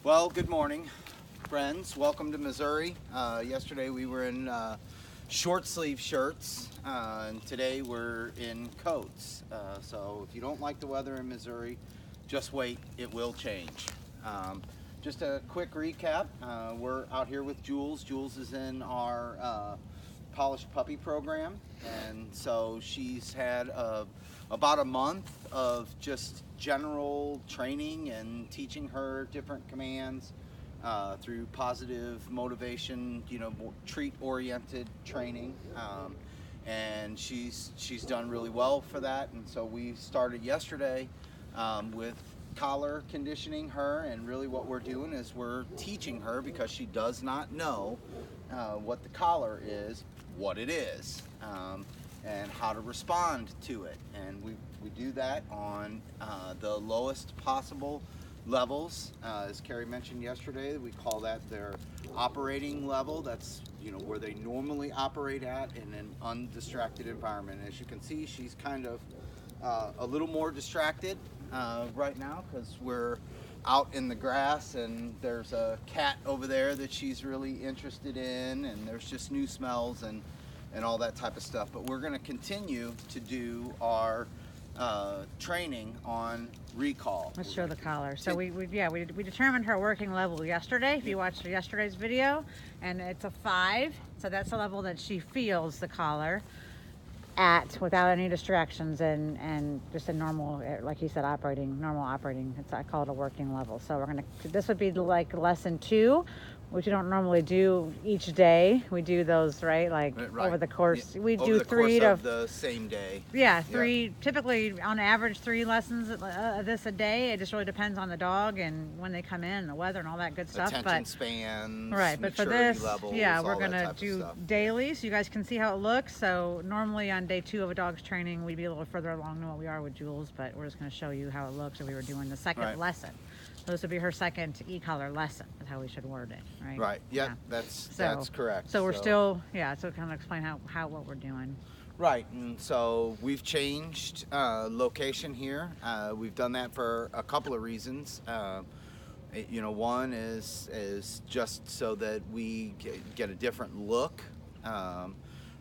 Well, good morning, friends. Welcome to Missouri. Yesterday we were in short sleeve shirts, and today we're in coats. So if you don't like the weather in Missouri, just wait, it will change. Just a quick recap, we're out here with Jules. Jules is in our polished puppy program, and so she's had about a month of just general training and teaching her different commands through positive motivation, treat-oriented training, and she's done really well for that. And so we started yesterday with collar conditioning her, and really what we're doing is we're teaching her, because she does not know what the collar is, what it is, and how to respond to it. And we do that on the lowest possible levels. As Carrie mentioned yesterday, we call that their operating level. That's where they normally operate at in an undistracted environment. As you can see, she's kind of a little more distracted right now because we're out in the grass, and there's a cat over there that she's really interested in, and there's just new smells and all that type of stuff. But we're going to continue to do our training on recall. Let's show the collar. So we determined her working level yesterday. If you watched yesterday's video, and it's a 5, so that's the level that she feels the collar at without any distractions, and just a normal, like he said, normal operating. I call it a working level. So this would be like lesson 2, which we don't normally do each day. We do those right. Over the course. We do 3 to the same day. Yeah, 3, typically on average 3 lessons of this a day. It just really depends on the dog and when they come in, the weather and all that good stuff. Attention spans, right, but for this, levels, we're gonna do daily, so you guys can see how it looks. So normally on day 2 of a dog's training, we'd be a little further along than what we are with Jules, but we're just gonna show you how it looks if we were doing the second lesson. So this would be her second e-collar lesson, is how we should word it, right? Right. Yep, yeah. That's correct. So we're still, so kind of explain what we're doing. Right, and so we've changed location here. We've done that for a couple of reasons. One is just so that we get a different look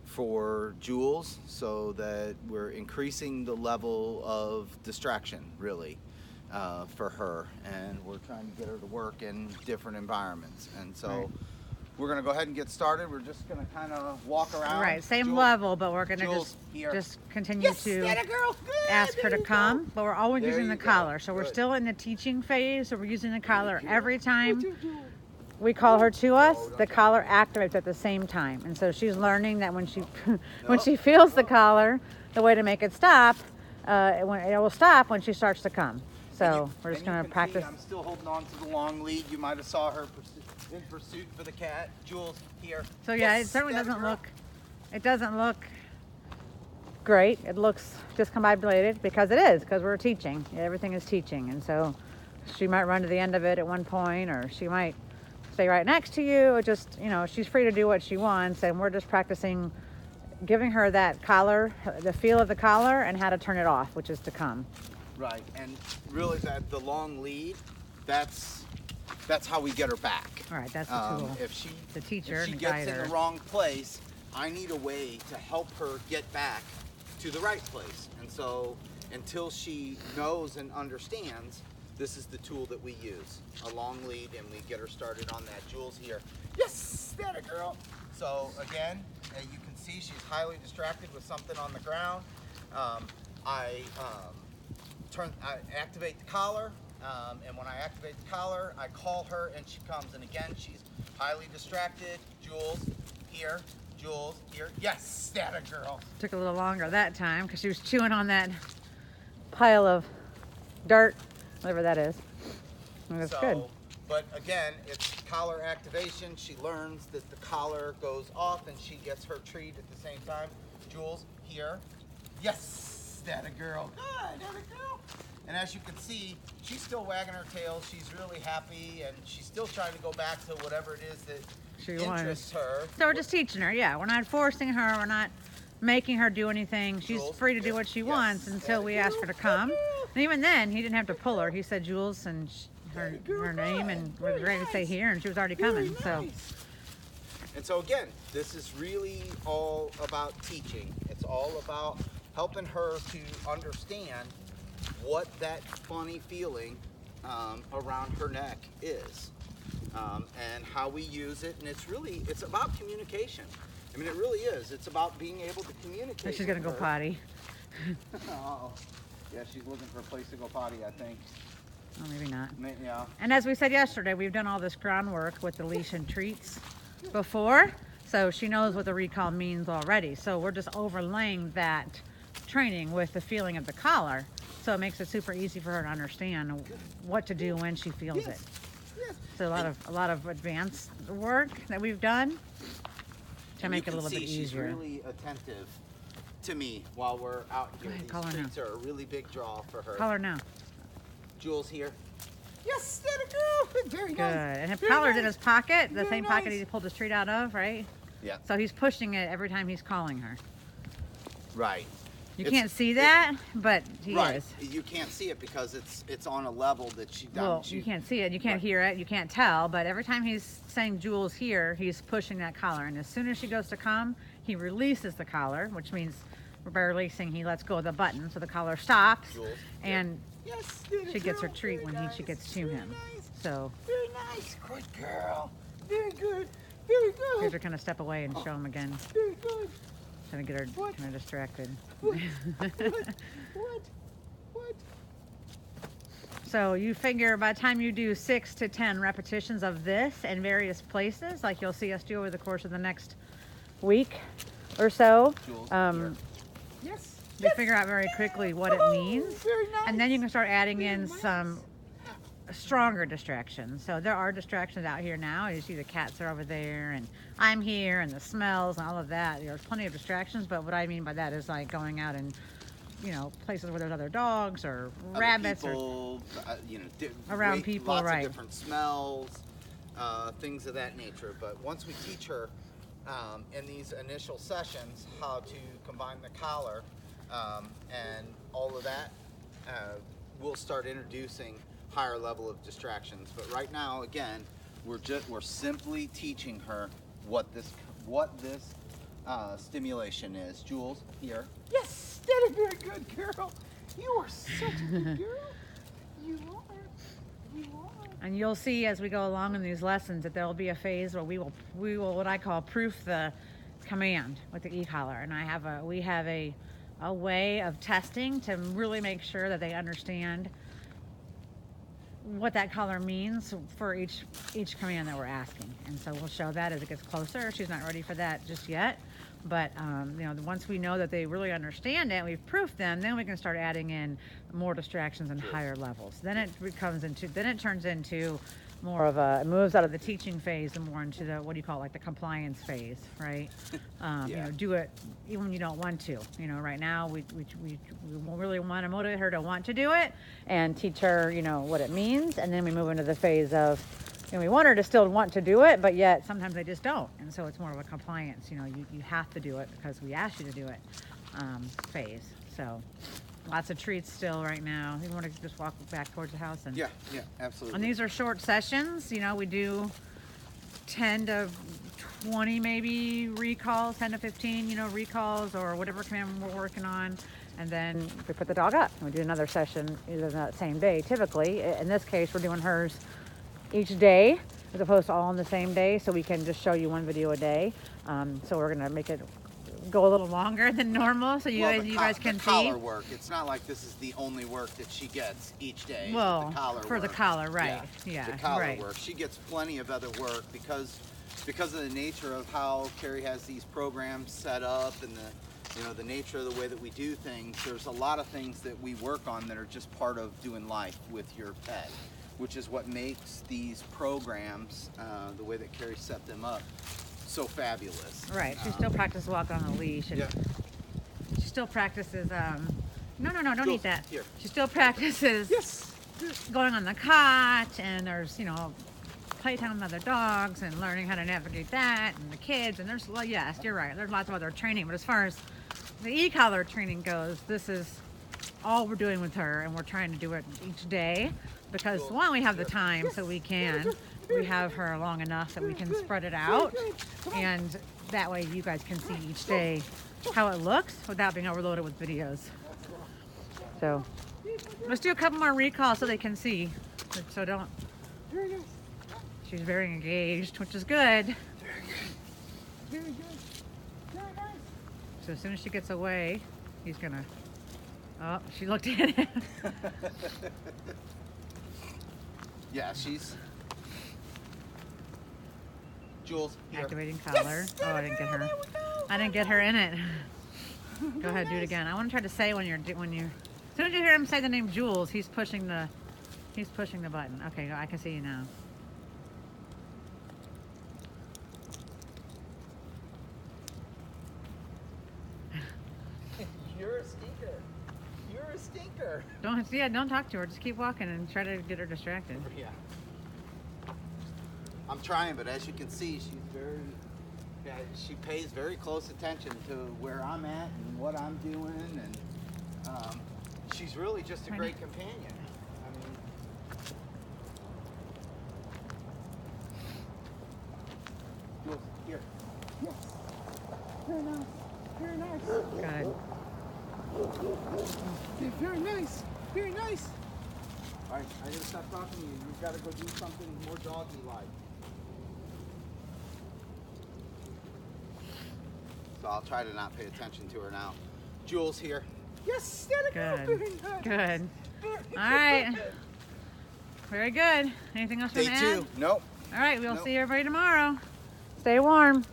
for Jules, so that we're increasing the level of distraction, really. For her, and we're trying to get her to work in different environments. And so we're going to go ahead and get started. We're just going to kind of walk around. Right, same level, but we're going to just continue to ask her to come, but we're always using the collar. So we're still in the teaching phase, so we're using the collar every time we call her to us. The collar activates at the same time, and so she's learning that when she feels the collar, the way to make it stop, it will stop when she starts to come. So we're just going to practice. I'm still holding on to the long lead. You might have saw her in pursuit for the cat. Jules, here. So yeah, it certainly doesn't look great. It looks discombobulated because we're teaching. Everything is teaching. And so she might run to the end of it at one point, or she might stay right next to you. It just, she's free to do what she wants, and we're just practicing giving her that collar, the feel of the collar, and how to turn it off, which is to come. Right, and really the long lead, that's how we get her back. All right, that's the tool. If she gets in the wrong place, I need a way to help her get back to the right place. And so until she knows and understands, this is the tool that we use, a long lead, and we get her started on that. Jules here. Yes, that a girl. So again, you can see she's highly distracted with something on the ground. I activate the collar, and when I activate the collar, I call her and she comes. And again, she's highly distracted. Jules, here. Jules, here. Yes, that a girl. Took a little longer that time because she was chewing on that pile of dirt, whatever that is. And that's good. But again, it's collar activation. She learns that the collar goes off and she gets her treat at the same time. Jules, here. Yes, that a girl. Good, that a girl. And as you can see, she's still wagging her tail. She's really happy, and she's still trying to go back to whatever it is that she interests her. So we're just teaching her, We're not forcing her. We're not making her do anything. She's free to do what she wants until we ask her to come. And even then, he didn't have to pull her. He said Jules and her name and was ready to say here, and she was already coming. So. And so again, this is really all about teaching. It's all about helping her to understand what that funny feeling around her neck is, and how we use it. And it's about communication. I mean, it really is. It's about being able to communicate. And she's gonna go her. potty. Oh, yeah, she's looking for a place to go potty, I think. Oh, maybe not. Yeah. And as we said yesterday, we've done all this groundwork with the leash and treats before, so she knows what the recall means already. So we're just overlaying that training with the feeling of the collar, so it makes it super easy for her to understand what to do when she feels it. Yes. So a lot of advanced work that we've done to make it a little bit easier. She's really attentive to me while we're out here. ahead, These call her treats are a really big draw for her. Call her now. Jules here. Yes, that a girl. Very Good. nice. And his Very collar's in nice. his pocket, the Very same pocket nice. he pulled his treat out of, right? Yeah. So he's pushing it every time he's calling her. Right. You It's- can't see that, but he Right. is. You can't see it because it's on a level that she doesn't. Well, you can't see it, you can't Right. hear it, you can't tell, but every time he's saying Jules here, he's pushing that collar. And as soon as she goes to come, he releases the collar, which means by releasing, he lets go of the button, so the collar stops, Jules. and Yes. she gets her treat when she gets to him. So Very nice. Good girl. Very good. Very good. here's her kind of step away and show him again, Very good. trying to get her What? kind of distracted. What? What? So you figure by the time you do 6 to 10 repetitions of this in various places, like you'll see us do over the course of the next week or so, Jules, Yes. you figure out very quickly what it means. Very nice. And then you can start adding in some stronger distractions. So there are distractions out here now. You see the cats are over there, and I'm here, and the smells and all of that. There's plenty of distractions, but what I mean by that is like going out and, you know, places where there's other dogs or Other rabbits or people, around people, lots right. of different smells, things of that nature. But once we teach her in these initial sessions how to combine the collar and all of that, we'll start introducing higher level of distractions. But right now, again, we're simply teaching her what this stimulation is. Jules, here. Yes, that is very good, girl. You are such a good girl. You are. You are. And you'll see as we go along in these lessons that there will be a phase where we will what I call proof the command with the e-collar. And we have a way of testing to really make sure that they understand what that collar means for each command that we're asking. And so we'll show that as it gets closer. She's not ready for that just yet. But you know, once we know that they really understand it and we've proofed them, then we can start adding in more distractions and higher levels. Then it turns into more of it moves out of the teaching phase and more into the, what do you call it, like the compliance phase, right? You know, do it even when you don't want to. You know, right now we really want to motivate her to want to do it and teach her, you know, what it means. And then we move into the phase of, you know, we want her to still want to do it, but yet sometimes they just don't. And so it's more of a compliance, you know, you have to do it because we asked you to do it phase. So lots of treats still right now. You want to just walk back towards the house? And Yeah, absolutely. and these are short sessions. You know, we do 10 to 20 maybe recalls, 10 to 15, you know, recalls or whatever command we're working on. And then we put the dog up. And we do another session either that same day. Typically, in this case, we're doing hers each day as opposed to all on the same day, so we can just show you one video a day. So we're going to make it go a little longer than normal so you guys can the see. collar work. It's not like this is the only work that she gets each day. Well, the collar for work. the collar, right. Yeah, the collar right. work. She gets plenty of other work because of the nature of how Carrie has these programs set up and the nature of the way that we do things. There's a lot of things that we work on that are just part of doing life with your pet, which is what makes these programs, the way that Carrie set them up, so fabulous. Right. She still practices walking on the leash. And Yeah. she still practices, no, don't Go, eat that. here. She still practices Yes. going on the cot, and there's, you know, playtime with other dogs and learning how to navigate that and the kids. And there's, well, yes, you're right. There's lots of other training. But as far as the e-collar training goes, this is all we're doing with her, and we're trying to do it each day because one, we have the time, so we have her long enough that we can spread it out, and that way you guys can see each day how it looks without being overloaded with videos. So let's do a couple more recalls so they can see. So don't. She's very engaged, which is good. Very good. Very nice. So as soon as she gets away, he's gonna. Oh, she looked at him. Yeah, she's. Jules, here. Activating collar. Oh, I didn't get her. I didn't get her in it. Go ahead, do it again. I want to try to say when you. As soon as you hear him say the name Jules, he's pushing the button. Okay, I can see you now. You're a stinker. You're a stinker. Don't talk to her. Just keep walking and try to get her distracted. Yeah. I'm trying, but as you can see, she's very. Yeah, she pays very close attention to where I'm at and what I'm doing, and she's really just a great companion. I mean, Jules, here. Yes. Very nice. Very nice. Good. Yeah, very nice. Very nice. All right, I gotta stop talking to you. You've got to go do something more doggy-like. So I'll try to not pay attention to her now. Jules, here. Yes, there we go. Good. Very nice. Good. Very All right. Very good. Anything else you Day want to add? 2. Nope. All right, we'll Nope. see everybody tomorrow. Stay warm.